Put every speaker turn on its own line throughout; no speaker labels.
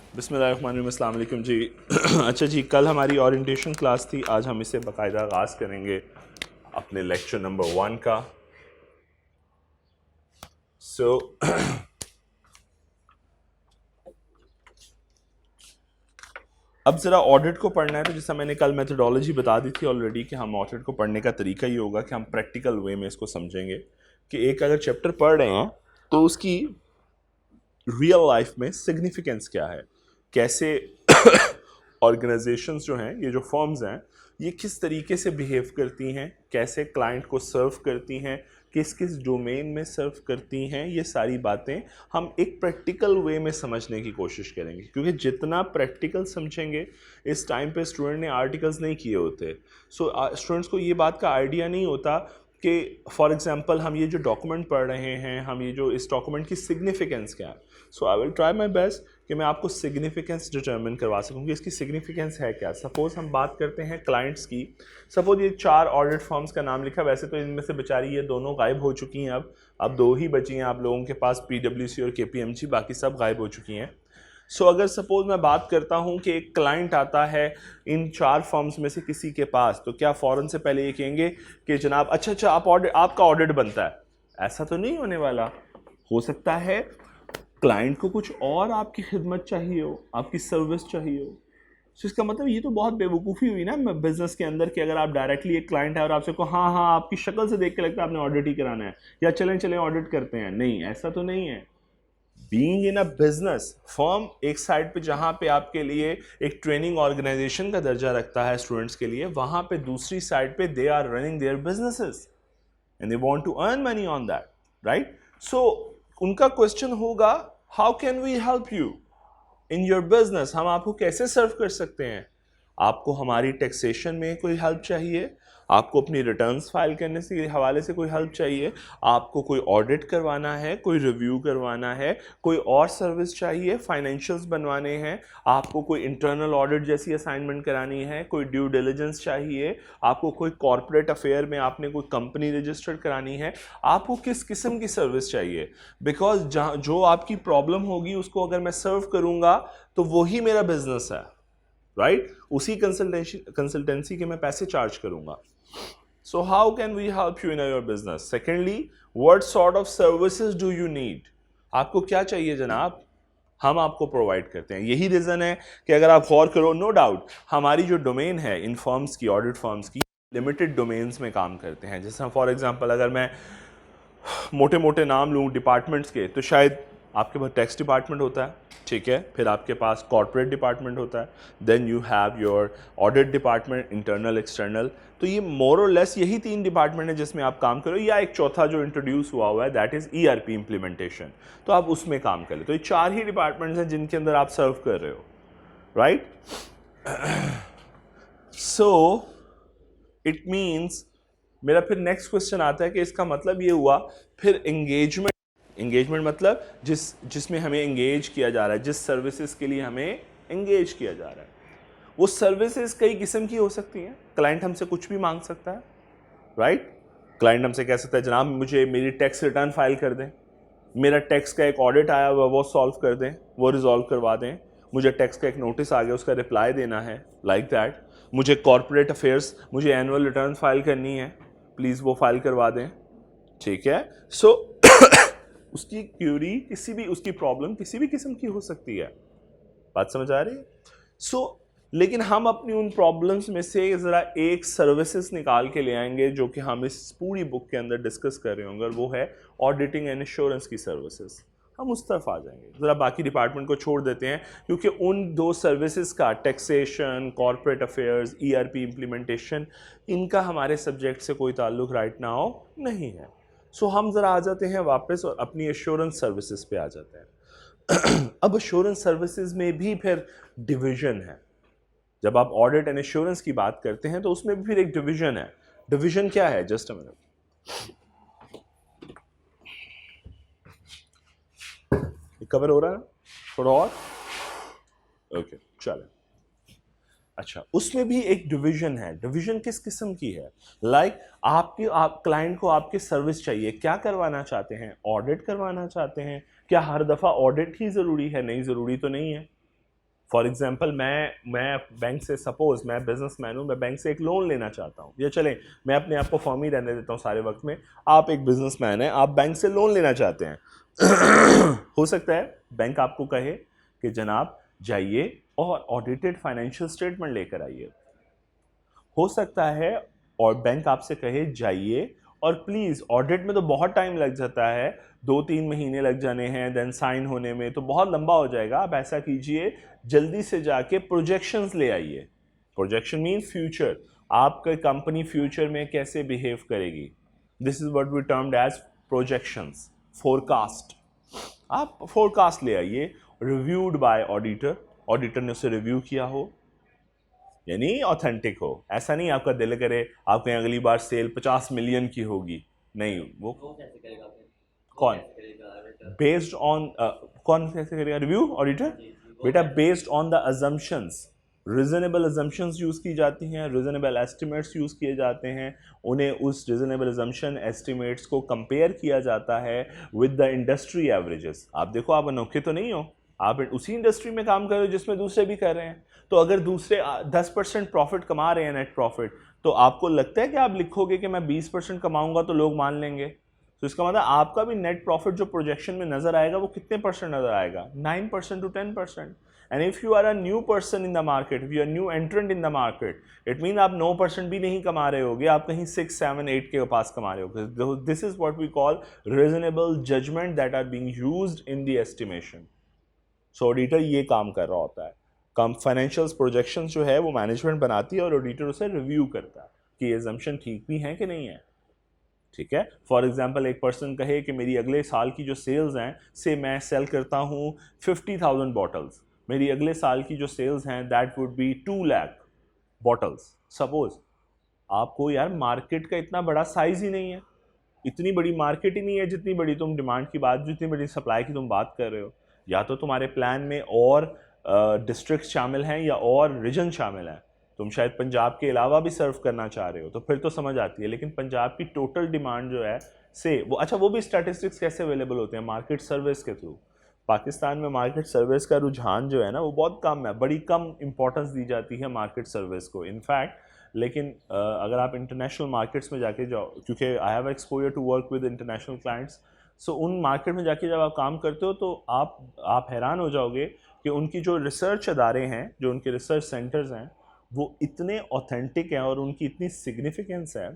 बिस्मिल्लाहिर्रहमानिर्रहीम, अस्सलाम वालेकुम जी। अच्छा जी, कल हमारी ओरिएंटेशन क्लास थी, आज हम इसे बाकायदा आगाज़ करेंगे अपने लेक्चर नंबर 1 का। अब ज़रा ऑडिट को पढ़ना है, तो जैसा मैंने कल मेथोडोलॉजी बता दी थी ऑलरेडी कि हम ऑडिट को पढ़ने का तरीका ये होगा कि हम प्रैक्टिकल वे में इसको समझेंगे कि एक अगर चैप्टर पढ़ रहे हैं तो उसकी रियल लाइफ में सिग्निफिकेंस क्या है, कैसे ऑर्गेनाइजेशंस जो हैं, ये जो फर्म्स हैं, ये किस तरीके से बिहेव करती हैं, कैसे क्लाइंट को सर्व करती हैं, किस किस डोमेन में सर्व करती हैं, ये सारी बातें हम एक प्रैक्टिकल वे में समझने की कोशिश करेंगे। क्योंकि जितना प्रैक्टिकल समझेंगे, इस टाइम पे स्टूडेंट ने आर्टिकल्स नहीं किए होते, सो स्टूडेंट्स को ये बात का आइडिया नहीं होता कि फॉर एग्जांपल हम ये जो डॉक्यूमेंट पढ़ रहे हैं, हम ये जो इस डॉक्यूमेंट की सिग्निफिकेंस क्या है। So I will try my best कि मैं आपको सिग्निफिकेंस डिटर्मिन करवा सकूँ कि इसकी सिग्निफिकेंस है क्या। सपोज़ हम बात करते हैं क्लाइंट्स की। सपोज ये 4 ऑडिट फर्म्स का नाम लिखा, वैसे तो इनमें से बेचारी ये दोनों गायब हो चुकी हैं, अब 2 ही बची हैं आप लोगों के पास, PwC और KPMG, बाकी सब गायब हो चुकी हैं। सो अगर सपोज मैं बात करता हूं कि एक क्लाइंट आता है इन 4 फर्म्स में से किसी के पास, तो क्या फ़ौरन से पहले ये कहेंगे कि जनाब अच्छा आपका ऑडिट बनता है? ऐसा तो नहीं होने वाला। हो सकता है क्लाइंट को कुछ और आपकी खिदमत चाहिए हो, आपकी सर्विस चाहिए हो। तो इसका मतलब ये तो बहुत बेवकूफ़ी हुई ना बिजनेस के अंदर कि अगर आप डायरेक्टली एक क्लाइंट है और आपसे को हाँ आपकी शक्ल से देख के लगता है आपने ऑडिट ही कराना है, या चलें ऑडिट करते हैं। नहीं, ऐसा तो नहीं है। Being in a business firm, एक साइड पे जहां पे आपके लिए एक ट्रेनिंग ऑर्गेनाइजेशन का दर्जा रखता है स्टूडेंट्स के लिए, वहां पे दूसरी साइड पे they are running their businesses and they want to earn money on that, right? So उनका क्वेश्चन होगा, how can we help you in your business? हम आपको कैसे सर्व कर सकते हैं? आपको हमारी टैक्सेशन में कोई हेल्प चाहिए, आपको अपनी रिटर्न्स फाइल करने से हवाले से कोई हेल्प चाहिए, आपको कोई ऑडिट करवाना है, कोई रिव्यू करवाना है, कोई और सर्विस चाहिए, फाइनेंशियल्स बनवाने हैं, आपको कोई इंटरनल ऑडिट जैसी असाइनमेंट करानी है, कोई ड्यू डिलिजेंस चाहिए, आपको कोई कॉर्पोरेट अफेयर में आपने कोई कंपनी रजिस्टर करानी है, आपको किस किस्म की सर्विस चाहिए? बिकॉज जहाँ जो आपकी प्रॉब्लम होगी उसको अगर मैं सर्व करूँगा तो वही मेरा बिजनेस है, राइट? उसी कंसल्टेंसी के मैं पैसे चार्ज करूंगा। So how can we help you in your business? Secondly, what sort of services do you need? आपको क्या चाहिए जनाब? हम आपको प्रोवाइड करते हैं। यही रीजन है कि अगर आप गौर करो, नो डाउट हमारी जो डोमेन है इन फर्म्स की, ऑडिट फर्म्स की, लिमिटेड डोमेन्स में काम करते हैं। जैसे फॉर एग्जांपल अगर मैं मोटे मोटे नाम लूँ डिपार्टमेंट्स के, तो शायद आपके पास टैक्स डिपार्टमेंट होता है, ठीक है, फिर आपके पास कॉर्पोरेट डिपार्टमेंट होता है, then you have your audit department, internal external. तो ये मोर और लेस यही 3 डिपार्टमेंट है जिसमें आप काम करो, या एक चौथा जो इंट्रोड्यूस हुआ है दैट इज़ ERP इम्प्लीमेंटेशन, तो आप उसमें काम कर ले। तो ये 4 ही डिपार्टमेंट्स हैं जिनके अंदर आप सर्व कर रहे हो, राइट? सो इट मीन्स, मेरा फिर नेक्स्ट क्वेश्चन आता है कि इसका मतलब ये हुआ फिर एंगेजमेंट मतलब जिसमें हमें एंगेज किया जा रहा है, जिस सर्विसेज के लिए हमें एंगेज किया जा रहा है, वो सर्विसेज कई किस्म की हो सकती हैं। क्लाइंट हमसे कुछ भी मांग सकता है, राइट? क्लाइंट हमसे कह सकता है जनाब मुझे मेरी टैक्स रिटर्न फाइल कर दें, मेरा टैक्स का एक ऑडिट आया हुआ वो सॉल्व कर दें, वो रिजॉल्व करवा दें, मुझे टैक्स का एक नोटिस आ गया उसका रिप्लाई देना है, लाइक दैट। मुझे कॉर्पोरेट अफेयर्स, मुझे एनुअल रिटर्न फाइल करनी है, प्लीज़ वो फाइल करवा दें, ठीक है? सो उसकी क्यूरी किसी भी, उसकी प्रॉब्लम किसी भी किस्म की हो सकती है। बात समझ आ रही है? सो लेकिन हम अपनी उन प्रॉब्लम्स में से ज़रा एक सर्विसेज निकाल के ले आएंगे जो कि हम इस पूरी बुक के अंदर डिस्कस कर रहे होंगे, और वो है ऑडिटिंग एंड इंश्योरेंस की सर्विसेज। हम उस तरफ आ जाएंगे, ज़रा बाकी डिपार्टमेंट को छोड़ देते हैं, क्योंकि उन 2 सर्विसेज का, taxation, corporate affairs, ERP implementation, इनका हमारे सब्जेक्ट से कोई ताल्लुक राइट नाउ नहीं है। सो हम ज़रा आ जाते हैं वापस और अपनी एश्योरेंस सर्विसेज पे आ जाते हैं। अब एश्योरेंस सर्विसेज में भी फिर डिवीजन है। जब आप ऑडिट एंड एश्योरेंस की बात करते हैं तो उसमें भी फिर एक डिवीजन है। डिवीजन क्या है? जस्ट अ मिनट, कवर हो रहा है थोड़ा और? ओके, चलें। अच्छा, उसमें भी एक डिवीजन है। डिवीजन किस किस्म की है? लाइक आप क्लाइंट को आपकी सर्विस चाहिए, क्या करवाना चाहते हैं? ऑडिट करवाना चाहते हैं। क्या हर दफ़ा ऑडिट ही ज़रूरी है? नहीं, ज़रूरी तो नहीं है। फॉर एग्जाम्पल मैं बैंक से, सपोज मैं बिजनेसमैन हूँ, मैं बैंक से एक लोन लेना चाहता हूँ, या चलें मैं अपने आप को फॉर्म ही रहने देता हूँ सारे वक्त में, आप एक बिजनेसमैन हैं, आप बैंक से लोन लेना चाहते हैं हो सकता है बैंक आपको कहे कि जनाब जाइए और ऑडिटेड फाइनेंशियल स्टेटमेंट लेकर आइए। हो सकता है और बैंक आपसे कहे जाइए और प्लीज़, ऑडिट में तो बहुत टाइम लग जाता है, 2-3 महीने लग जाने हैं, देन साइन होने में तो बहुत लंबा हो जाएगा, आप ऐसा कीजिए जल्दी से जाके प्रोजेक्शंस ले आइए। प्रोजेक्शन मीन फ्यूचर, आपका कंपनी फ्यूचर में कैसे बिहेव करेगी, this is what we termed as projections, forecast. आप फोरकास्ट ले आइए, रिव्यूड बाय ऑडिटर, ऑडिटर ने उसे रिव्यू किया हो, यानी ऑथेंटिक हो। ऐसा नहीं आपका दिल करे आप कहें अगली बार सेल 50 मिलियन की होगी, नहीं, वो कैसे करेगा, कौन बेस्ड ऑन कौन कैसे करेगा रिव्यू, ऑडिटर? बेटा based on the assumptions, reasonable assumptions use की जाती हैं, रीजनेबल एस्टिमेट्स यूज़ किए जाते हैं, उन्हें उस रीजनेबल अजम्पशन एस्टिमेट्स को कंपेयर किया जाता है विद द इंडस्ट्री एवरेजेस। आप देखो, आप अनोखे तो नहीं हो, आप उसी इंडस्ट्री में काम कर रहे हो जिसमें दूसरे भी कर रहे हैं, तो अगर दूसरे 10% प्रॉफिट कमा रहे हैं, नेट प्रॉफिट, तो आपको लगता है कि आप लिखोगे कि मैं 20% कमाऊंगा तो लोग मान लेंगे? तो इसका मतलब आपका भी नेट प्रॉफिट जो प्रोजेक्शन में नजर आएगा वो कितने परसेंट नजर आएगा? 9% to 10%। And if you are a new person in the market, if you are new entrant in the market, it mean आप 9% भी नहीं कमा रहे होगे, आप कहीं 6, 7, 8 के पास कमा रहे होगे। This is what we call reasonable judgement that are being used in the estimation. So auditor ये काम कर रहा होता है। कम फाइनेंशियल्स प्रोजेक्शंस जो है वो मैनेजमेंट बनाती है और ऑडिटर उसे रिव्यू करता है कि ये एजम्पशन ठीक भी हैं कि नहीं है। ठीक है, फॉर एग्जांपल एक पर्सन कहे कि मेरी अगले साल की जो सेल्स हैं, से मैं सेल करता हूँ 50,000 बॉटल्स, मेरी अगले साल की जो सेल्स हैं that would be 2 lakh bottles. Suppose आपको यार मार्केट का इतना बड़ा साइज ही नहीं है, इतनी बड़ी मार्केट ही नहीं है जितनी बड़ी तुम डिमांड की बात, जितनी बड़ी सप्लाई की तुम बात कर रहे हो। या तो तुम्हारे प्लान में और डिस्ट्रिक्ट शामिल हैं या और रीजन शामिल हैं, तुम शायद पंजाब के अलावा भी सर्व करना चाह रहे हो, तो फिर तो समझ आती है। लेकिन पंजाब की टोटल डिमांड जो है से वो, अच्छा वो भी स्टैटिस्टिक्स कैसे अवेलेबल होते हैं? मार्केट सर्विस के थ्रू। पाकिस्तान में मार्केट सर्विस का रुझान जो है ना वो बहुत कम है, बड़ी कम इंपॉर्टेंस दी जाती है मार्केट सर्विस को इनफैक्ट। लेकिन अगर आप इंटरनेशनल मार्केट्स में जाके जाओ, क्योंकि I have exposure to work with international clients, so उन मार्केट में जाके जब आप काम करते हो तो आप हैरान हो जाओगे कि उनकी जो रिसर्च अदारे हैं, जो उनके रिसर्च सेंटर्स हैं, वो इतने ऑथेंटिक हैं और उनकी इतनी सिग्निफिकेंस है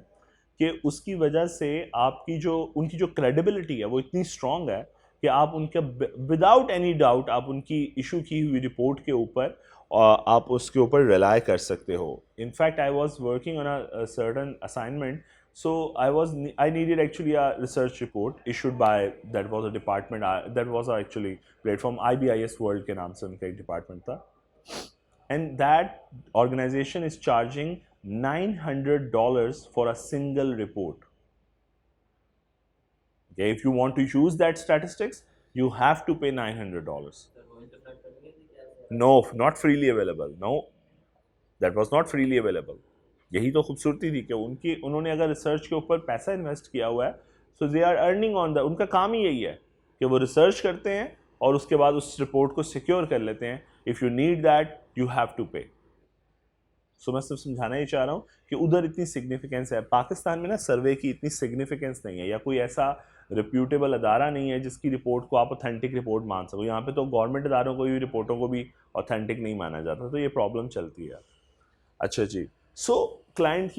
कि उसकी वजह से आपकी जो उनकी जो क्रेडिबिलिटी है वो इतनी स्ट्रॉन्ग है कि आप उनके विदाउट एनी डाउट आप उनकी इशू की हुई रिपोर्ट के ऊपर आप उसके ऊपर रिलाई कर सकते हो। In fact I was working on a certain assignment, so I needed actually a research report issued by, that was a department, that was actually platform IBIS World के नाम से उनका एक डिपार्टमेंट था, and that organization is charging $900 for a single report. Okay, if you want to use that statistics, you have to pay $900. No, not freely available. No, that was not freely available. यही तो खूबसूरती थी कि उन्होंने अगर research के ऊपर पैसा इन्वेस्ट किया हुआ है, so they are earning on the, उनका काम ही यही है कि वो रिसर्च करते हैं और उसके बाद उस रिपोर्ट को सिक्योर कर लेते हैं। If you need that you have to pay. So मैं सिर्फ समझाना ही चाह रहा हूँ कि उधर इतनी सिग्निफिकेंस है। पाकिस्तान में ना सर्वे की इतनी सिग्निफिकेंस नहीं है, या कोई ऐसा रिप्यूटेबल अदारा नहीं है जिसकी रिपोर्ट को आप ऑथेंटिक रिपोर्ट मान सको। यहाँ पे तो गवर्नमेंट अदारों को भी रिपोर्टों को भी ऑथेंटिक नहीं माना जाता, तो ये प्रॉब्लम चलती है। अच्छा जी, सो क्लाइंट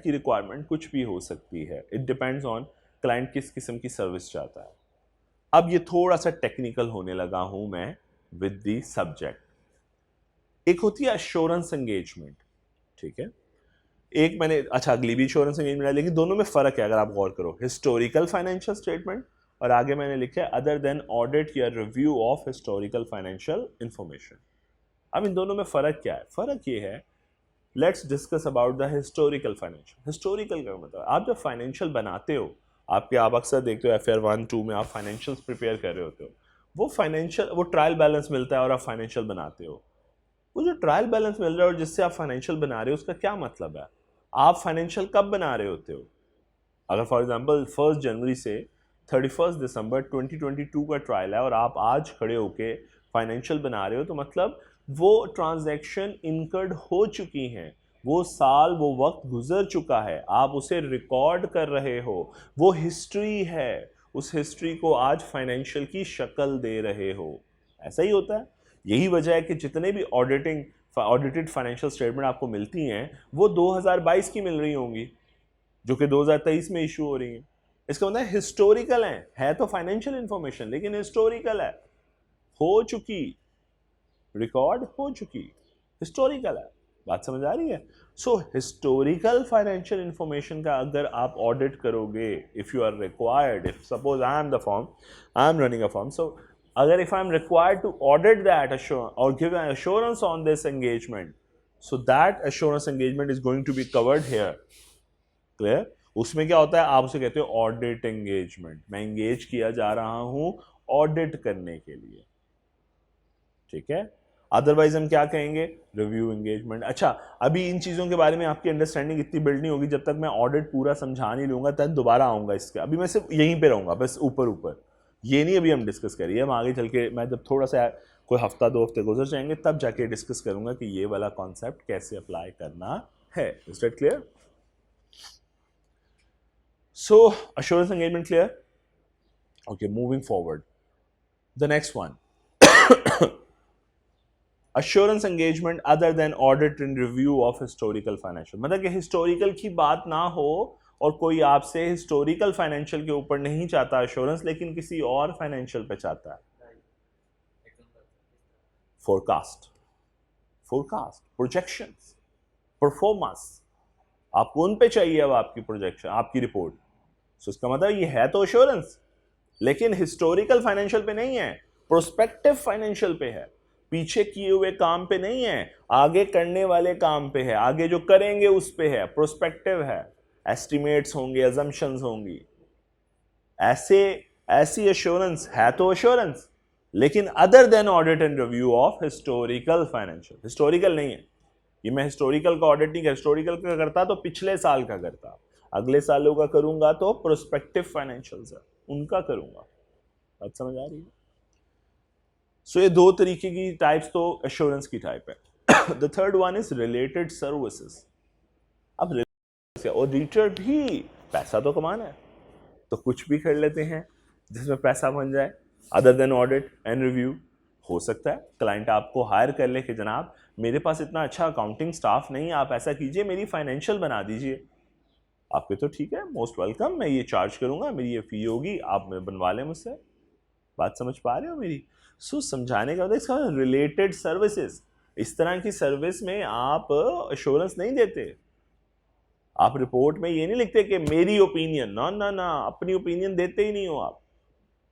की रिक्वायरमेंट कुछ भी हो सकती है, इट डिपेंड्स ऑन क्लाइंट किस किस्म की सर्विस चाहता है। अब ये थोड़ा सा टेक्निकल होने लगा हूं मैं विद द सब्जेक्ट। एक होती है एश्योरेंस एंगेजमेंट, ठीक है, एक मैंने, अच्छा अगली भी एश्योरेंस एंगेजमेंट है, लेकिन दोनों में फ़र्क है अगर आप गौर करो। हिस्टोरिकल फाइनेंशियल स्टेटमेंट और आगे मैंने लिखा है अदर देन ऑडिट या review of historical financial information. अब इन दोनों में फ़र्क क्या है? फ़र्क ये है, let's discuss about the historical financial. Historical का मतलब आप जब फाइनेंशियल बनाते हो, आप अक्सर देखते हो FR 1, 2 में आप फाइनेंशियल्स प्रिपेयर कर रहे होते हो, वो फाइनेंशियल, वो ट्रायल बैलेंस मिलता है और आप फाइनेंशियल बनाते हो। वो जो ट्रायल बैलेंस मिल रहा है और जिससे आप फाइनेंशियल बना रहे हो, उसका क्या मतलब है? आप फाइनेंशियल कब बना रहे होते हो? अगर फॉर एग्जाम्पल 1 जनवरी से 31 दिसंबर 2022 का ट्रायल है और आप आज खड़े होके फाइनेंशियल बना रहे हो तो मतलब वो ट्रांजैक्शन इनकर्ड हो चुकी हैं, वो साल वो वक्त गुजर चुका है, आप उसे रिकॉर्ड कर रहे हो, वो हिस्ट्री है, उस हिस्ट्री को आज फाइनेंशियल की शक्ल दे रहे हो। ऐसा ही होता है। यही वजह है कि जितने भी ऑडिटेड फाइनेंशियल स्टेटमेंट आपको मिलती हैं वो 2022 की मिल रही होंगी, जो कि 2023 में इशू हो रही हैं। इसका मतलब हिस्टोरिकल है तो फाइनेंशियल इंफॉर्मेशन लेकिन हिस्टोरिकल है, हो चुकी, रिकॉर्ड हो चुकी, हिस्टोरिकल है। बात समझ आ रही है? सो हिस्टोरिकल फाइनेंशियल इंफॉर्मेशन का अगर आप ऑडिट करोगे, if you are required, if suppose I am the firm, I am running a firm, so अगर if I am required to audit that और give an assurance on this engagement, so that assurance engagement is going to be covered here. Clear? उसमें क्या होता है, आप उसे कहते हो ऑडिट एंगेजमेंट। मैं एंगेज किया जा रहा हूं ऑडिट करने के लिए, ठीक है। अदरवाइज हम क्या कहेंगे, रिव्यू एंगेजमेंट। अच्छा, अभी इन चीज़ों के बारे में आपकी अंडरस्टैंडिंग इतनी बिल्ड नहीं होगी जब तक मैं ऑडिट पूरा समझा नहीं लूँगा, तब दोबारा आऊँगा इसके। अभी मैं सिर्फ यहीं पे रहूँगा, बस ऊपर ऊपर, ये नहीं अभी हम डिस्कस करिए। हम आगे चल के, मैं जब थोड़ा सा कोई हफ्ता 2 हफ्ते गुजर जाएंगे तब जाके डिस्कस करूँगा कि ये वाला कॉन्सेप्ट कैसे अप्लाई करना है। Is that clear? So assurance engagement clear? Okay, moving forward. The next one. Assurance engagement other than audit and review of historical financial. मतलब कि historical की बात ना हो और कोई आपसे historical financial के ऊपर नहीं चाहता assurance, लेकिन किसी और financial पे चाहता है। Forecast, projections, performance, आपको उन पे चाहिए अब आपकी प्रोजेक्शन, आपकी रिपोर्ट। सो इसका मतलब ये है तो एश्योरेंस, लेकिन हिस्टोरिकल फाइनेंशियल पे नहीं है, प्रोस्पेक्टिव फाइनेंशियल पे है, पीछे किए हुए काम पे नहीं है, आगे करने वाले काम पे है, आगे जो करेंगे उस पे है, प्रोस्पेक्टिव है, एस्टिमेट्स होंगे, अजम्पशंस होंगी। ऐसी एश्योरेंस है तो एश्योरेंस, लेकिन other than audit and review of historical financial. Historical नहीं है ये, मैं हिस्टोरिकल का ऑडिट नहीं कर, हिस्टोरिकल का करता तो पिछले साल का करता, अगले सालों का करूंगा तो प्रोस्पेक्टिव फाइनेंशियल्स है उनका करूंगा। बात समझ आ रही है? सो ये 2 तरीके की टाइप्स तो एश्योरेंस की टाइप है। The third one is related services. अब ऑडिटर भी पैसा तो कमाना है, तो कुछ भी कर लेते हैं जिसमें पैसा बन जाए। Other than audit and review, हो सकता है क्लाइंट आपको हायर कर ले कि जनाब मेरे पास इतना अच्छा अकाउंटिंग स्टाफ नहीं, आप ऐसा कीजिए मेरी फाइनेंशियल बना दीजिए। आपके तो ठीक है, मोस्ट वेलकम, मैं ये चार्ज करूंगा, मेरी ये फी होगी, आप बनवा लें मुझसे। बात समझ पा रहे हो मेरी? सो समझाने का इसका रिलेटेड सर्विसेज, इस तरह की सर्विस में आप एश्योरेंस नहीं देते। आप रिपोर्ट में ये नहीं लिखते कि मेरी ओपिनियन, ना ना ना, अपनी ओपिनियन देते ही नहीं हो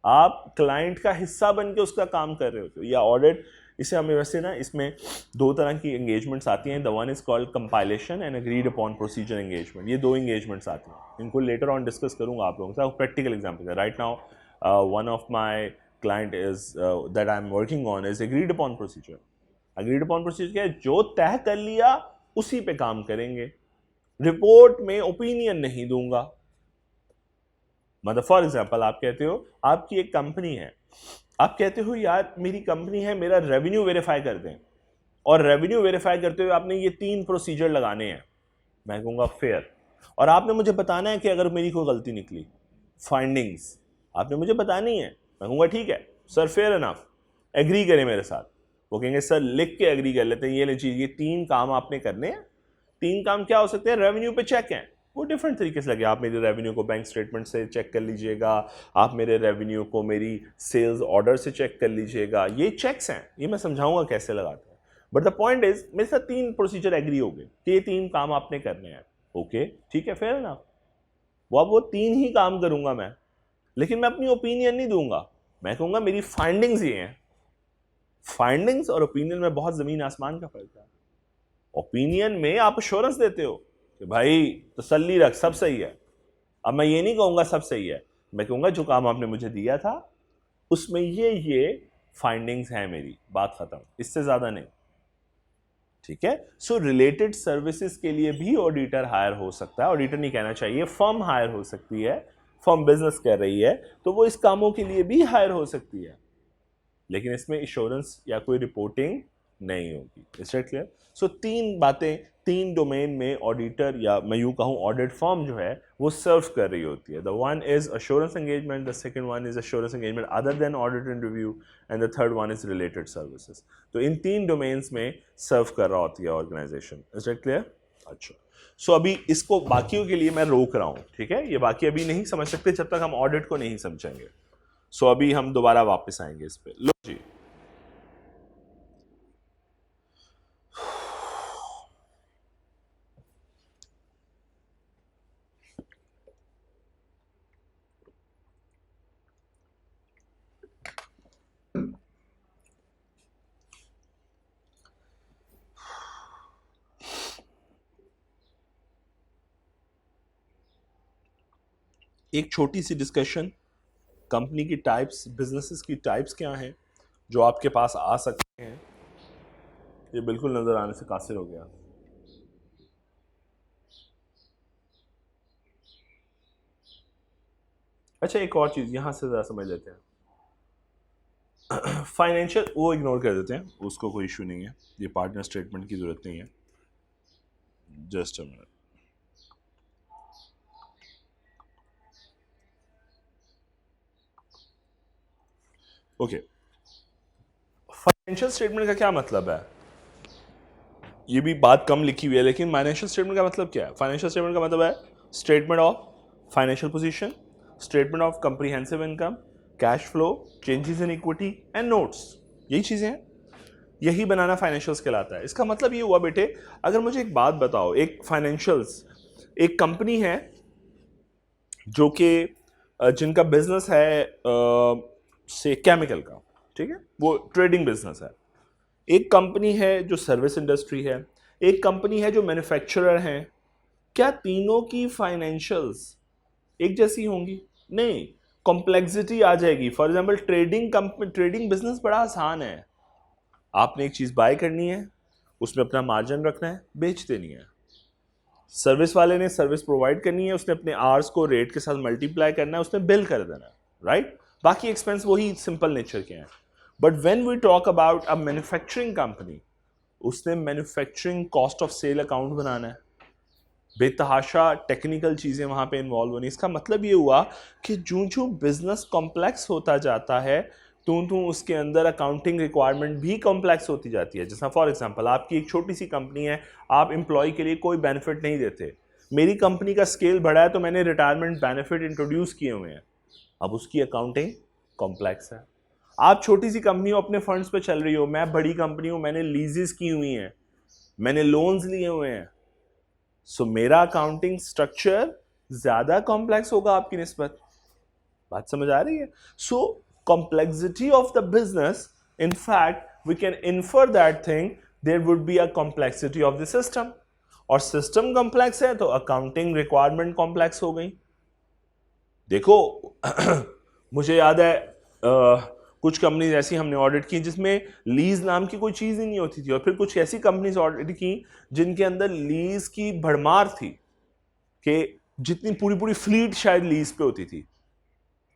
आप क्लाइंट का हिस्सा बन के उसका काम कर रहे होते हो। या ऑडिट, इसे हमें वैसे ना, इसमें 2 तरह की एंगेजमेंट्स आती हैं। The one is called compilation and agreed upon procedure engagement. ये 2 एंगेजमेंट्स आती हैं, इनको लेटर ऑन डिस्कस करूंगा आप लोगों के साथ। प्रैक्टिकल एग्जाम्पल है। Right now one of my client is that I am working on is agreed upon procedure. Agreed upon procedure क्या है? जो तय कर लिया उसी पे काम करेंगे, रिपोर्ट में ओपिनियन नहीं दूंगा। मतलब फॉर एग्जाम्पल आप कहते हो आपकी एक कंपनी है, आप कहते हो यार मेरी कंपनी है, मेरा रेवेन्यू वेरीफाई कर दें, और रेवेन्यू वेरीफाई करते हुए आपने ये 3 प्रोसीजर लगाने हैं। मैं कहूँगा फेयर, और आपने मुझे बताना है कि अगर मेरी कोई गलती निकली, फाइंडिंग्स आपने मुझे बतानी है। मैं कहूँगा ठीक है सर, फेयर इनफ, एग्री करें मेरे साथ। वो कहेंगे सर लिख के एग्री कर लेते हैं, ये ले चीज़, ये 3 काम आपने करने हैं। 3 काम क्या हो सकते हैं? रेवेन्यू पे चेक हैं, वो डिफरेंट तरीके से लगे। आप मेरे रेवेन्यू को बैंक स्टेटमेंट से चेक कर लीजिएगा, आप मेरे रेवेन्यू को मेरी सेल्स ऑर्डर से चेक कर लीजिएगा। ये चेक्स हैं, ये मैं समझाऊंगा कैसे लगाते हैं। बट द पॉइंट इज मेरे साथ 3 प्रोसीजर एग्री हो गए कि ये 3 काम आपने करने हैं। ओके ठीक है, फेयर ना, वो 3 ही काम करूंगा मैं, लेकिन मैं अपनी ओपिनियन नहीं दूंगा। मैं कहूँगा मेरी फाइंडिंग्स ये हैं। फाइंडिंग्स और ओपिनियन में बहुत ज़मीन आसमान का फर्क है। ओपिनियन में आप एश्योरेंस देते हो कि भाई तसल्ली रख, सब सही है। अब मैं ये नहीं कहूँगा सब सही है, मैं कहूँगा जो काम आपने मुझे दिया था उसमें ये फाइंडिंग्स हैं मेरी, बात खत्म, इससे ज़्यादा नहीं। ठीक है। सो रिलेटेड सर्विसेज के लिए भी ऑडिटर हायर हो सकता है। ऑडिटर नहीं कहना चाहिए, फर्म हायर हो सकती है। फर्म बिजनेस कर रही है तो वो इस कामों के लिए भी हायर हो सकती है। लेकिन इसमें इंश्योरेंस या कोई रिपोर्टिंग नहीं होगी। Is that clear? सो तीन बातें, तीन डोमेन में ऑडिटर या मैं यूँ कहूँ ऑडिट फर्म जो है वो सर्व कर रही होती है। The one is assurance engagement, the second one is assurance engagement other than audit and review, and the third one is related services. तो इन तीन डोमेन्स में सर्व कर रहा होती है ऑर्गेनाइजेशन। Is that clear? अच्छा, सो अभी इसको बाकियों के लिए मैं रोक रहा हूँ, ठीक है? ये बाकी अभी नहीं समझ सकते जब तक हम ऑडिट को नहीं समझेंगे। सो अभी हम दोबारा वापस आएंगे इस पे। लो जी, एक छोटी सी डिस्कशन, कंपनी की टाइप्स, बिजनेसेस की टाइप्स क्या हैं जो आपके पास आ सकते हैं। ये बिल्कुल नजर आने से कासिर हो गया। अच्छा, एक और चीज यहां से जरा समझ लेते हैं। फाइनेंशियल वो इग्नोर कर देते हैं, उसको कोई इशू नहीं है, ये पार्टनर स्टेटमेंट की जरूरत नहीं है। Just a minute. Okay, financial statement का क्या मतलब है? ये भी बात कम लिखी हुई है, लेकिन फाइनेंशियल स्टेटमेंट का मतलब क्या है? फाइनेंशियल स्टेटमेंट का मतलब है statement of financial position, statement of comprehensive income, cash flow, changes in equity and notes. यही चीजें हैं, यही बनाना फाइनेंशियल्स कहलाता है। इसका मतलब ये हुआ बेटे, अगर मुझे एक बात बताओ, एक फाइनेंशियल्स, एक कंपनी है जो कि जिनका बिजनेस है से केमिकल का, ठीक है, वो ट्रेडिंग बिजनेस है। एक कंपनी है जो सर्विस इंडस्ट्री है, एक कंपनी है जो मैन्युफैक्चरर है। क्या तीनों की फाइनेंशियल्स एक जैसी होंगी? नहीं, कॉम्प्लेक्सिटी आ जाएगी। फॉर एग्जांपल ट्रेडिंग बिजनेस बड़ा आसान है। आपने एक चीज बाय करनी है, उसमें अपना मार्जिन रखना है, बेच देनी है। सर्विस वाले ने सर्विस प्रोवाइड करनी है, उसने अपने आवर्स को रेट के साथ मल्टीप्लाई करना है, उसने बिल कर देना है, राइट? बाकी एक्सपेंस वही सिंपल नेचर के हैं। But when we talk about a manufacturing company, उसने manufacturing cost of sale account बनाना है, बेतहाशा टेक्निकल चीज़ें वहाँ पे इन्वॉल्व होनी। इसका मतलब ये हुआ कि जो जो बिजनेस कॉम्प्लेक्स होता जाता है, तो उसके अंदर अकाउंटिंग रिक्वायरमेंट भी कॉम्प्लेक्स होती जाती है। जैसा फॉर एग्जांपल, आपकी एक छोटी सी कंपनी है, आप एम्प्लॉय के लिए कोई बेनिफिट नहीं देते। मेरी कंपनी का स्केल बढ़ा है तो मैंने रिटायरमेंट बेनिफिट इंट्रोड्यूस किए हुए हैं, अब उसकी अकाउंटिंग कॉम्प्लेक्स है। आप छोटी सी कंपनी हो, अपने फंड्स पे चल रही हो, मैं बड़ी कंपनी हूँ, मैंने लीजेस की हुई हैं, मैंने लोन्स लिए हुए हैं, सो मेरा अकाउंटिंग स्ट्रक्चर ज्यादा कॉम्प्लेक्स होगा आपकी निस्बत। बात समझ आ रही है? सो complexity of the business, in fact we can infer that thing there would be a complexity of the system, और सिस्टम कॉम्प्लेक्स है तो अकाउंटिंग रिक्वायरमेंट कॉम्प्लेक्स हो गई। देखो मुझे याद है कुछ कंपनीज ऐसी हमने ऑडिट की जिसमें लीज नाम की कोई चीज ही नहीं होती थी, और फिर कुछ ऐसी कंपनीज ऑडिट की जिनके अंदर लीज की भरमार थी कि जितनी पूरी पूरी फ्लीट शायद लीज पे होती थी।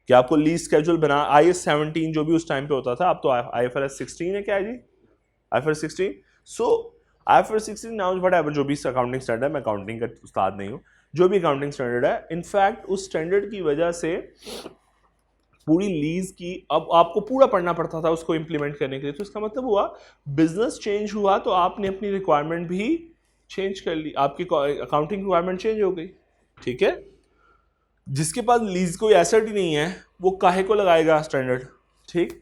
कि आपको लीज स्केड्यूल बना, IAS 17 जो भी उस टाइम पे होता था, अब तो IFRS 16 है क्या है जी, IFRS 16। सो IFRS 16 नाउ व्हाटएवर, जो भी अकाउंटिंग स्टैंडर्ड है, मैं अकाउंटिंग का उस्ताद नहीं हूँ, जो भी अकाउंटिंग स्टैंडर्ड है, इनफैक्ट उस स्टैंडर्ड की वजह से पूरी लीज की अब आपको पूरा पढ़ना पड़ता था उसको इंप्लीमेंट करने के लिए। तो इसका मतलब हुआ बिजनेस चेंज हुआ तो आपने अपनी रिक्वायरमेंट भी चेंज कर ली, आपकी अकाउंटिंग रिक्वायरमेंट चेंज हो गई, ठीक है? जिसके पास लीज कोई एसेट ही नहीं है वो काहे को लगाएगा स्टैंडर्ड, ठीक?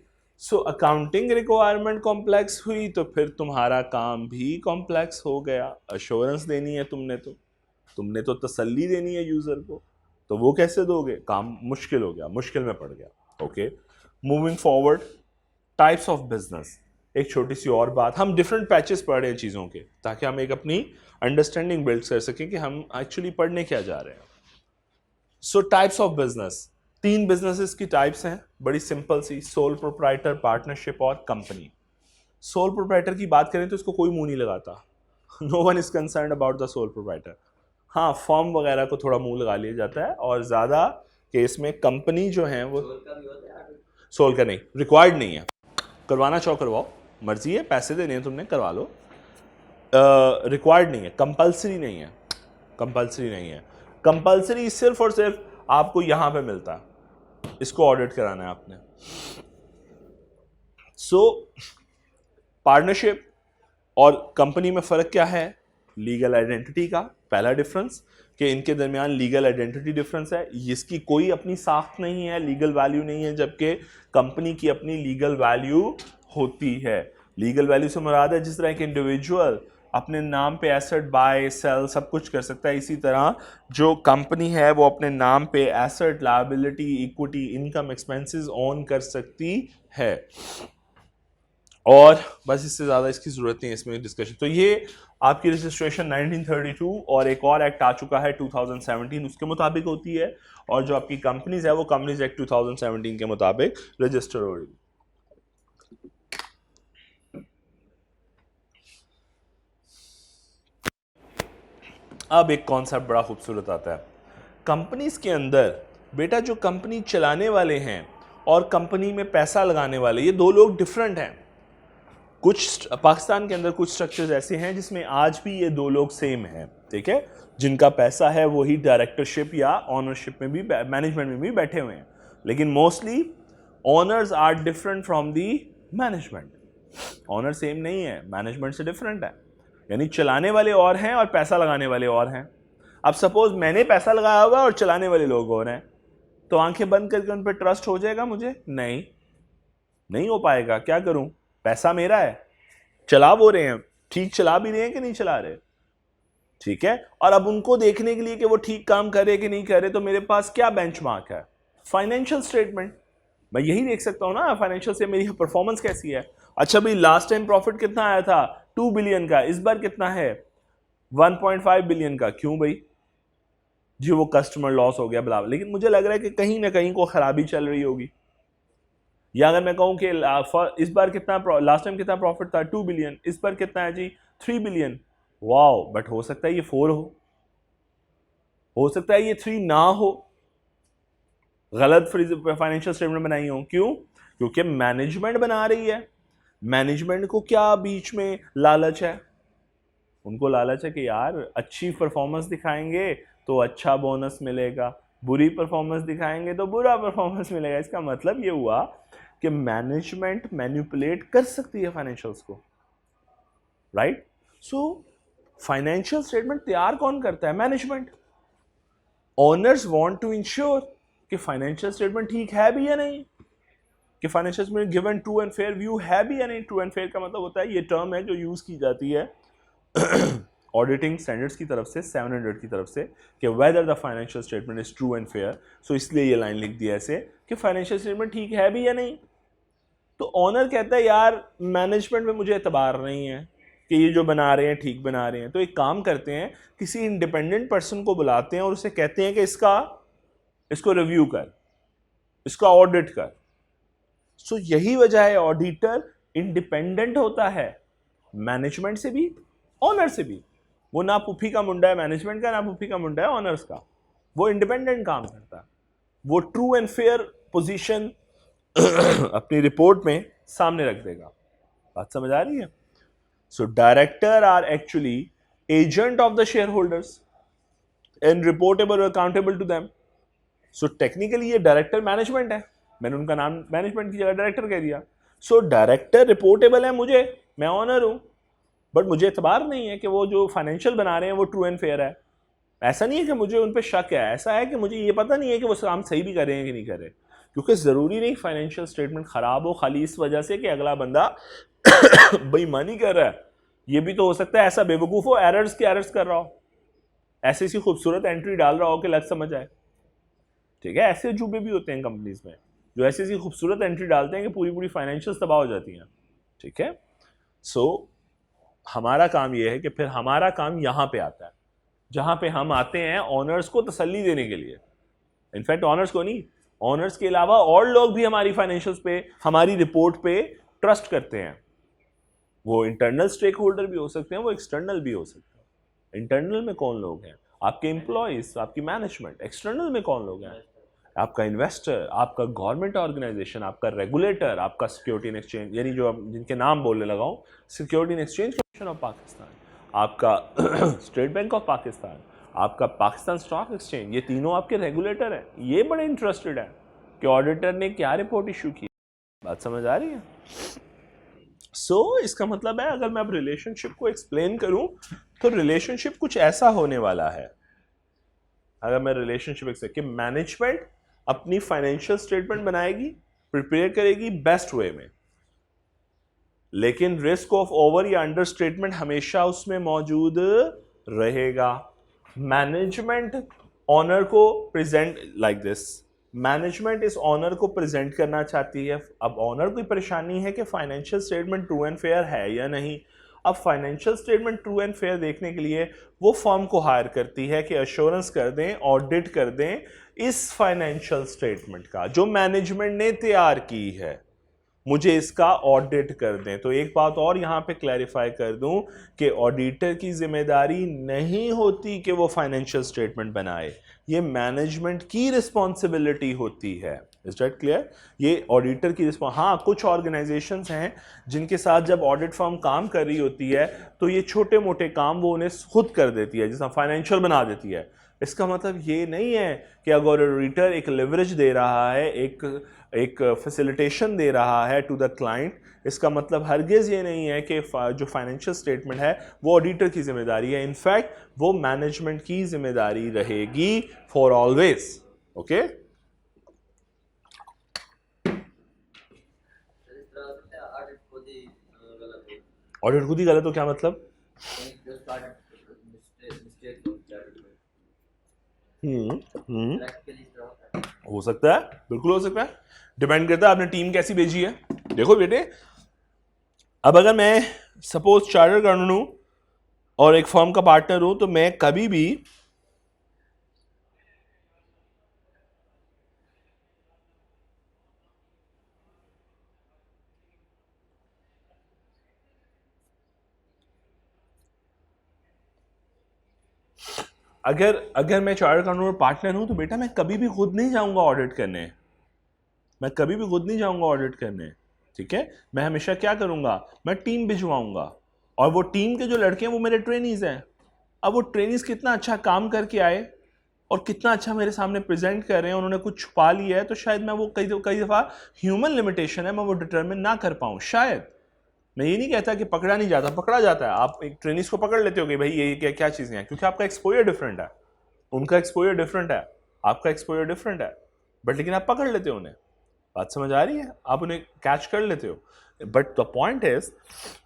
सो अकाउंटिंग रिक्वायरमेंट कॉम्प्लेक्स हुई तो फिर तुम्हारा काम भी कॉम्प्लेक्स हो गया। अश्योरेंस देनी है तुमने तो तसल्ली देनी है यूजर को, तो वो कैसे दोगे? काम मुश्किल हो गया, मुश्किल में पड़ गया। Okay, moving forward, types of business. एक छोटी सी और बात, हम डिफरेंट पैचेस पढ़ रहे हैं चीज़ों के, ताकि हम एक अपनी अंडरस्टैंडिंग बिल्ड कर सकें कि हम एक्चुअली पढ़ने क्या जा रहे हैं। सो टाइप्स ऑफ बिजनेस, तीन बिजनेसेस की टाइप्स हैं, बड़ी सिंपल सी, सोल प्रोप्राइटर, पार्टनरशिप और कंपनी। सोल प्रोप्राइटर की बात करें तो इसको कोई मुंह नहीं लगाता, no one is concern about the sole proprietor. हाँ, फर्म वगैरह को थोड़ा मुंह लगा लिया जाता है, और ज़्यादा केस में कंपनी जो है वो सोल का नहीं, रिक्वायर्ड नहीं है। करवाना चाहो करवाओ, मर्जी है, पैसे देने हैं तुमने, करवा लो। रिक्वायर्ड नहीं है, कंपल्सरी नहीं है, कंपल्सरी नहीं है। कंपल्सरी सिर्फ और सिर्फ आपको यहां पे मिलता है, इसको ऑडिट कराना है आपने। सो पार्टनरशिप और कंपनी में फर्क क्या है? लीगल आइडेंटिटी का पहला डिफरेंस, कि इनके दरमियान लीगल आइडेंटिटी डिफरेंस है, इसकी कोई अपनी साख्त नहीं है, लीगल वैल्यू नहीं है, जबकि कंपनी की अपनी लीगल वैल्यू होती है। लीगल वैल्यू से मुराद है जिस तरह एक इंडिविजुअल अपने नाम पे एसेट बाय सेल सब कुछ कर सकता है, इसी तरह जो कंपनी है वो अपने नाम पे asset, liability, equity, income, expenses own कर सकती है। और बस इससे ज़्यादा इसकी ज़रूरत नहीं है इसमें डिस्कशन। तो ये आपकी रजिस्ट्रेशन 1932 और एक और एक्ट आ चुका है 2017 उसके मुताबिक होती है, और जो आपकी कंपनीज है वो कंपनीज एक्ट 2017 के मुताबिक रजिस्टर हो रही है। अब एक कॉन्सेप्ट बड़ा खूबसूरत आता है कंपनीज के अंदर। बेटा जो कंपनी चलाने वाले हैं और कंपनी में पैसा लगाने वाले, ये दो लोग डिफरेंट हैं। कुछ पाकिस्तान के अंदर कुछ स्ट्रक्चर्स ऐसे हैं जिसमें आज भी ये दो लोग सेम हैं, ठीक है, जिनका पैसा है वही डायरेक्टरशिप या ऑनरशिप में भी, मैनेजमेंट में भी बैठे हुए हैं, लेकिन mostly owners are different from the management. Owner same नहीं है, मैनेजमेंट से डिफरेंट है, यानी चलाने वाले और हैं और पैसा लगाने वाले और हैं। अब सपोज मैंने पैसा लगाया हुआ और चलाने वाले लोग और हैं, तो आंखें बंद करके उन पर ट्रस्ट हो जाएगा मुझे? नहीं हो पाएगा। क्या करूं? पैसा मेरा है, चला वो रहे हैं, ठीक चला भी रहे हैं कि नहीं चला रहे, ठीक है। और अब उनको देखने के लिए कि वो ठीक काम करे कि नहीं करे, तो मेरे पास क्या बेंचमार्क है? Financial statement. मैं यही देख सकता हूं ना फाइनेंशियल से मेरी परफॉर्मेंस कैसी है। अच्छा भाई, लास्ट टाइम प्रॉफिट कितना आया था? 2 बिलियन का, इस बार कितना है? 1.5 बिलियन का। क्यों भाई जी? वो कस्टमर लॉस हो गया बला, लेकिन मुझे लग रहा है कि कहीं ना कहीं को खराबी चल रही होगी। या अगर मैं कहूं कि इस बार कितना, लास्ट टाइम कितना प्रॉफिट था? 2 बिलियन, इस बार कितना है जी? 3 बिलियन। वाओ, बट हो सकता है ये 4 हो सकता है ये 3 ना हो, गलत फाइनेंशियल स्टेटमेंट बनाई हो। क्यों? क्योंकि मैनेजमेंट बना रही है। मैनेजमेंट को क्या बीच में लालच है? उनको लालच है कि यार अच्छी परफॉर्मेंस दिखाएंगे तो अच्छा बोनस मिलेगा, बुरी परफॉर्मेंस दिखाएंगे तो बुरा परफॉर्मेंस मिलेगा। इसका मतलब ये हुआ कि मैनेजमेंट मैनिपुलेट कर सकती है फाइनेंशियल्स को, राइट। सो फाइनेंशियल स्टेटमेंट तैयार कौन करता है? Management. Owners want to ensure कि फाइनेंशियल स्टेटमेंट ठीक है भी या नहीं, कि financial statement given true and fair view है भी या नहीं। ट्रू एंड फेयर का मतलब होता है, ये टर्म है जो यूज की जाती है ऑडिटिंग स्टैंडर्ड्स की तरफ से, 700 की तरफ से, कि whether the financial statement is true and fair. So इसलिए ये लाइन लिख दिया ऐसे कि फाइनेंशियल स्टेटमेंट ठीक है भी या नहीं। तो ऑनर कहता है यार मैनेजमेंट में मुझे एतबार नहीं है कि ये जो बना रहे हैं ठीक बना रहे हैं, तो एक काम करते हैं, किसी इंडिपेंडेंट पर्सन को बुलाते हैं और उसे कहते हैं कि इसको रिव्यू कर, इसका ऑडिट कर। सो यही वजह है ऑडिटर इंडिपेंडेंट होता है, मैनेजमेंट से भी, ऑनर से भी। वो ना पुफी का मुंडा है मैनेजमेंट का, ना पुफी का मुंडा है ऑनर्स का। वो इंडिपेंडेंट काम करता है, वो ट्रू एंड फेयर पोजीशन अपनी रिपोर्ट में सामने रख देगा। बात समझ आ रही है? So director are actually agent of the shareholders and reportable और accountable to them. So technically ये डायरेक्टर मैनेजमेंट है, मैंने उनका नाम मैनेजमेंट की जगह डायरेक्टर कह दिया। सो डायरेक्टर रिपोर्टेबल है मुझे, मैं ऑनर हूं, बट मुझे एतबार नहीं है कि वो जो फाइनेंशियल बना रहे हैं वो ट्रू एंड फेयर है। ऐसा नहीं है कि मुझे उन पर शक है, ऐसा है कि मुझे ये पता नहीं है कि वो काम सही भी कर रहे हैं कि नहीं कर रहे। क्योंकि ज़रूरी नहीं फाइनेंशियल स्टेटमेंट ख़राब हो खाली इस वजह से कि अगला बंदा बेईमानी कर रहा है। ये भी तो हो सकता है ऐसा बेवकूफ़ हो, एरर्स के एरर्स कर रहा हो, ऐसी ऐसी खूबसूरत एंट्री डाल रहा हो कि लग समझ आए, ठीक है। ऐसे अजूबे भी होते हैं कंपनीज में जो ऐसी ऐसी खूबसूरत एंट्री डालते हैं कि पूरी पूरी फाइनेंशियल तबाह हो जाती हैं, ठीक है। सो हमारा काम यह है कि फिर हमारा काम यहाँ पे आता है जहाँ पे हम आते हैं ऑनर्स को तसल्ली देने के लिए। इनफैक्ट ऑनर्स को नहीं, ऑनर्स के अलावा और लोग भी हमारी फाइनेंशियल्स पे, हमारी रिपोर्ट पे ट्रस्ट करते हैं। वो इंटरनल स्टेक होल्डर भी हो सकते हैं, वो एक्सटर्नल भी हो सकते हैं। इंटरनल में कौन लोग हैं? आपके एम्प्लॉयज, आपकी मैनेजमेंट। एक्सटर्नल में कौन लोग हैं? आपका इन्वेस्टर, आपका गवर्नमेंट ऑर्गेनाइजेशन, आपका रेगुलेटर, आपका सिक्योरिटी एंड एक्सचेंज, यानी जो जिनके नाम बोलने लगा हूँ, security and exchange commission of Pakistan, आपका स्टेट बैंक ऑफ पाकिस्तान, आपका पाकिस्तान स्टॉक एक्सचेंज, ये तीनों आपके रेगुलेटर हैं। ये बड़े इंटरेस्टेड हैं कि ऑडिटर ने क्या रिपोर्ट इशू की। बात समझ आ रही है? इसका मतलब है, अगर मैं अब रिलेशनशिप को एक्सप्लेन करूं तो रिलेशनशिप कुछ ऐसा होने वाला है। अगर मैं रिलेशनशिप कि मैनेजमेंट अपनी फाइनेंशियल स्टेटमेंट बनाएगी, प्रिपेयर करेगी बेस्ट वे में, लेकिन रिस्क ऑफ ओवर या अंडर स्टेटमेंट हमेशा उसमें मौजूद रहेगा। मैनेजमेंट ऑनर को प्रेजेंट लाइक दिस, मैनेजमेंट इस ऑनर को प्रेजेंट करना चाहती है। अब ऑनर की परेशानी है कि financial statement true and fair है या नहीं। अब financial statement true and fair देखने के लिए वो फर्म को हायर करती है कि अश्योरेंस कर दें, ऑडिट कर दें इस फाइनेंशियल स्टेटमेंट का जो मैनेजमेंट ने तैयार की है, मुझे इसका ऑडिट कर दें। तो एक बात और यहां पे क्लैरिफाई कर दूं कि ऑडिटर की जिम्मेदारी नहीं होती कि वो फाइनेंशियल स्टेटमेंट बनाए, ये मैनेजमेंट की रिस्पॉन्सिबिलिटी होती है। Is that clear? ये ऑडिटर की हाँ, कुछ ऑर्गेनाइजेशंस हैं जिनके साथ जब ऑडिट फर्म काम कर रही होती है तो ये छोटे मोटे काम वो उन्हें खुद कर देती है, जैसा फाइनेंशियल बना देती है। इसका मतलब ये नहीं है कि अगर ऑडिटर एक लेवरेज दे रहा है, एक फैसिलिटेशन दे रहा है टू द क्लाइंट, इसका मतलब हरगिज़ ये नहीं है कि जो फाइनेंशियल स्टेटमेंट है वो ऑडिटर की जिम्मेदारी है। इनफैक्ट वो मैनेजमेंट की जिम्मेदारी रहेगी फॉर ऑलवेज। ओके, ऑडिट खुद ही गलत हो क्या मतलब? हो सकता है, बिल्कुल हो सकता है, डिपेंड करता है आपने टीम कैसी भेजी है। देखो बेटे, अब अगर मैं सपोज चार्टर्ड अकाउंटेंट हूं और एक फर्म का पार्टनर हूं, तो मैं कभी भी अगर मैं चार्टर्ड अकाउंटेंट पार्टनर हूं तो बेटा मैं कभी भी खुद नहीं जाऊंगा ऑडिट करने, मैं कभी भी खुद नहीं जाऊंगा ऑडिट करने। ठीक है, मैं हमेशा क्या करूंगा, मैं टीम भिजवाऊंगा, और वो टीम के जो लड़के हैं वो मेरे ट्रेनीज हैं। अब वो ट्रेनीज कितना अच्छा काम करके आए और कितना अच्छा मेरे सामने प्रेजेंट कर रहे हैं, उन्होंने कुछ छुपा लिया है, तो शायद मैं वो कई दफ़ा ह्यूमन लिमिटेशन है, मैं वो डिटरमिन ना कर पाऊँ। शायद मैं ये नहीं कहता कि पकड़ा नहीं जाता, पकड़ा जाता है। आप एक ट्रेनिंग्स को पकड़ लेते हो कि भाई ये क्या क्या चीज़ें हैं, क्योंकि आपका एक्सपोजर डिफरेंट है, उनका एक्सपोजर डिफरेंट है, आपका एक्सपोजर डिफरेंट है, बट लेकिन आप पकड़ लेते हो उन्हें। बात समझ आ रही है? आप उन्हें कैच कर लेते हो। But the point is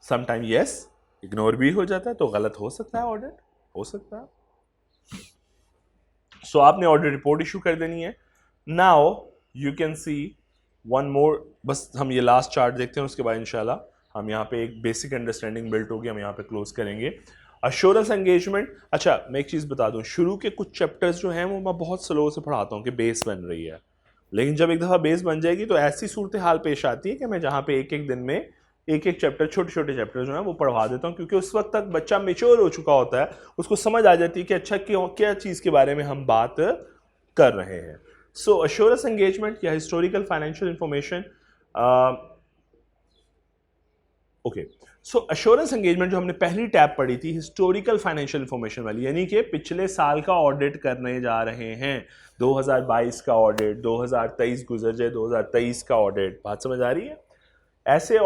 sometime yes ignore भी हो जाता है, तो गलत हो सकता है, ऑडिट हो सकता है। सो आपने ऑडिट रिपोर्ट इशू कर देनी है। Now you can see one more, बस हम ये लास्ट चार्ट देखते हैं, उसके बाद इंशाल्लाह हम यहाँ पे एक बेसिक अंडरस्टैंडिंग बिल्ट होगी, हम यहाँ पे क्लोज करेंगे। Assurance engagement. अच्छा, मैं एक चीज़ बता दूँ, शुरू के कुछ चैप्टर्स जो हैं वो मैं बहुत स्लो से पढ़ाता हूँ कि बेस बन रही है, लेकिन जब एक दफ़ा बेस बन जाएगी तो ऐसी सूरत हाल पेश आती है कि मैं जहाँ पे एक एक दिन में एक एक चैप्टर, छोटे छोटे चैप्टर जो है वो पढ़वा देता हूँ, क्योंकि उस वक्त तक बच्चा मेच्योर हो चुका होता है, उसको समझ आ जाती है कि अच्छा क्यों, क्या चीज़ के बारे में हम बात कर रहे हैं। सो अश्योरेंस एंगेजमेंट या हिस्टोरिकल फाइनेंशियल इंफॉर्मेशन। ओके, सो अश्योरेंस एंगेजमेंट जो हमने पहली टैब पढ़ी थी, हिस्टोरिकल फाइनेंशियल इंफॉर्मेशन वाली, यानी कि पिछले साल का ऑडिट करने जा रहे हैं, 2022 का ऑडिट, 2023 गुजर जाए, 2023 का ऑडिट। बात समझ आ रही है? ऐसे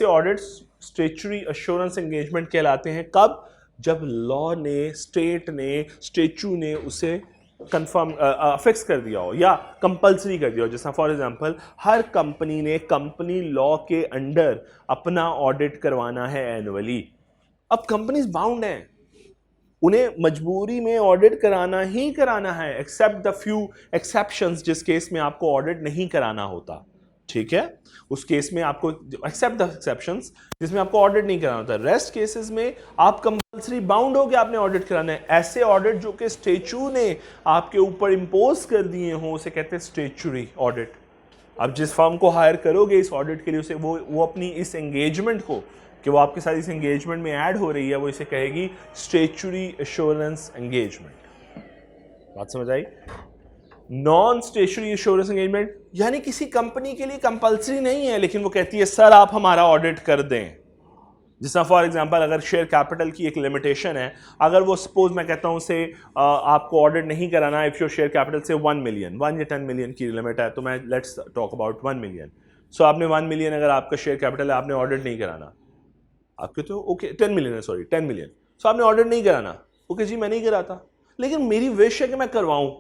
ऑडिट्स स्टेचुरी अश्योरेंस एंगेजमेंट कहलाते हैं। कब? जब लॉ ने, स्टेट ने, स्टेचू ने उसे कंफर्म फिक्स कर दिया हो या कंपलसरी कर दिया हो। जैसा फॉर एग्जांपल हर कंपनी ने कंपनी लॉ के अंडर अपना ऑडिट करवाना है एनुअली। अब कंपनीज बाउंड हैं, उन्हें मजबूरी में ऑडिट कराना ही कराना है, एक्सेप्ट द फ्यू एक्सेप्शंस, जिस केस में आपको ऑडिट नहीं कराना होता। ठीक है, उस केस में आपको एक्सेप्ट द एक्सेप्शंस जिसमें आपको ऑडिट नहीं कराना होता, रेस्ट केसेस में आप कंपलसरी बाउंड हो गए, आपने ऑडिट कराना है। ऐसे ऑडिट जो कि स्टेचू ने आपके ऊपर इंपोज कर दिए हों उसे कहते हैं स्टेचुरी ऑडिट। अब जिस फर्म को हायर करोगे इस ऑडिट के लिए, उसे वो अपनी इस एंगेजमेंट को, कि वो आपके साथ इस एंगेजमेंट में ऐड हो रही है, वो इसे कहेगी स्टेचुरी एश्योरेंस एंगेजमेंट। बात समझ आई? नॉन स्टेशनरी एश्योरेंस एंगेजमेंट यानी किसी कंपनी के लिए कंपलसरी नहीं है, लेकिन वो कहती है सर आप हमारा ऑडिट कर दें। जिसमें फॉर एग्जांपल अगर शेयर कैपिटल की एक लिमिटेशन है, अगर वो सपोज मैं कहता हूं से आपको ऑडिट नहीं कराना, इफ योर शेयर कैपिटल से 1 मिलियन 1 या 10 मिलियन की लिमिट है, तो मैं लेट्स टॉक अबाउट 1 मिलियन। सो आपने 1 मिलियन अगर आपका शेयर कैपिटल है, आपने ऑडिट नहीं कराना, आपके तो ओके 10 मिलियन है, सॉरी 10 मिलियन, सो आपने ऑडिट नहीं कराना, ओके जी मैं नहीं कराता, लेकिन मेरी विश है कि मैं करवाऊं।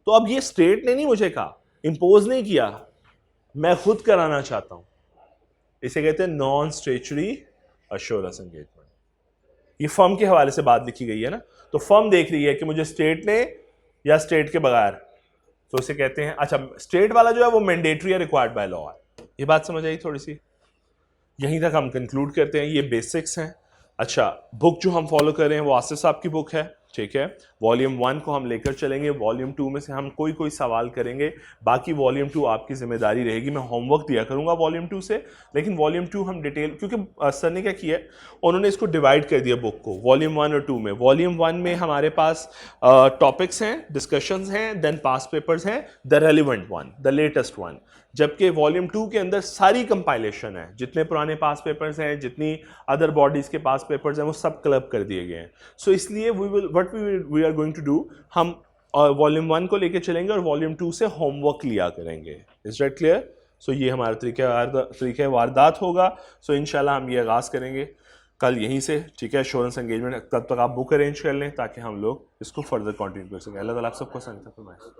तो अब ये स्टेट ने नहीं मुझे कहा, इंपोज नहीं किया, मैं खुद कराना चाहता हूं, इसे कहते हैं नॉन स्टेचुरी एश्योरेंस एंगेजमेंट। ये फर्म के हवाले से बात लिखी गई है ना, तो फर्म देख रही है कि मुझे स्टेट ने या स्टेट के बगैर, तो उसे कहते हैं, अच्छा स्टेट वाला जो है वो मैंडेटरी या रिक्वायर्ड बाय लॉ है। ये बात समझ आई थोड़ी सी, यहीं तक हम कंक्लूड करते हैं, ये बेसिक्स हैं। अच्छा बुक जो हम फॉलो कर रहे हैं वो आसिफ साहब की बुक है, ठीक है। वॉल्यूम 1 को हम लेकर चलेंगे, वॉल्यूम 2 में से हम कोई सवाल करेंगे, बाकी वॉल्यूम 2 आपकी जिम्मेदारी रहेगी, मैं होमवर्क दिया करूंगा वॉल्यूम 2 से, लेकिन वॉल्यूम 2 हम डिटेल, क्योंकि सर ने क्या किया है, उन्होंने इसको डिवाइड कर दिया बुक को वॉल्यूम 1 और 2 में। वॉल्यूम 1 में हमारे पास टॉपिक्स हैं, डिस्कशंस हैं, देन पास्ट पेपर्स हैं, the relevant one, the latest one, जबकि वॉल्यूम 2 के अंदर सारी कंपाइलेशन है, जितने पुराने पास पेपर्स हैं, जितनी अदर बॉडीज के पास पेपर्स हैं, वो सब क्लब कर दिए गए हैं। सो इसलिए we are going to do, हम वॉल्यूम 1 को लेके चलेंगे और वॉल्यूम 2 से होमवर्क लिया करेंगे। Is that clear? सो ये हमारा तरीका वारदात होगा। सो इंशाल्लाह हम ये आगाज़ करेंगे कल यहीं से, ठीक है। एश्योरेंस एंगेजमेंट तब तक आप बुक अरेंज कर लें ताकि हम लोग इसको फर्दर कंटिन्यू कर सकें। अल्लाह ताला आप सबको संगत फरमाए।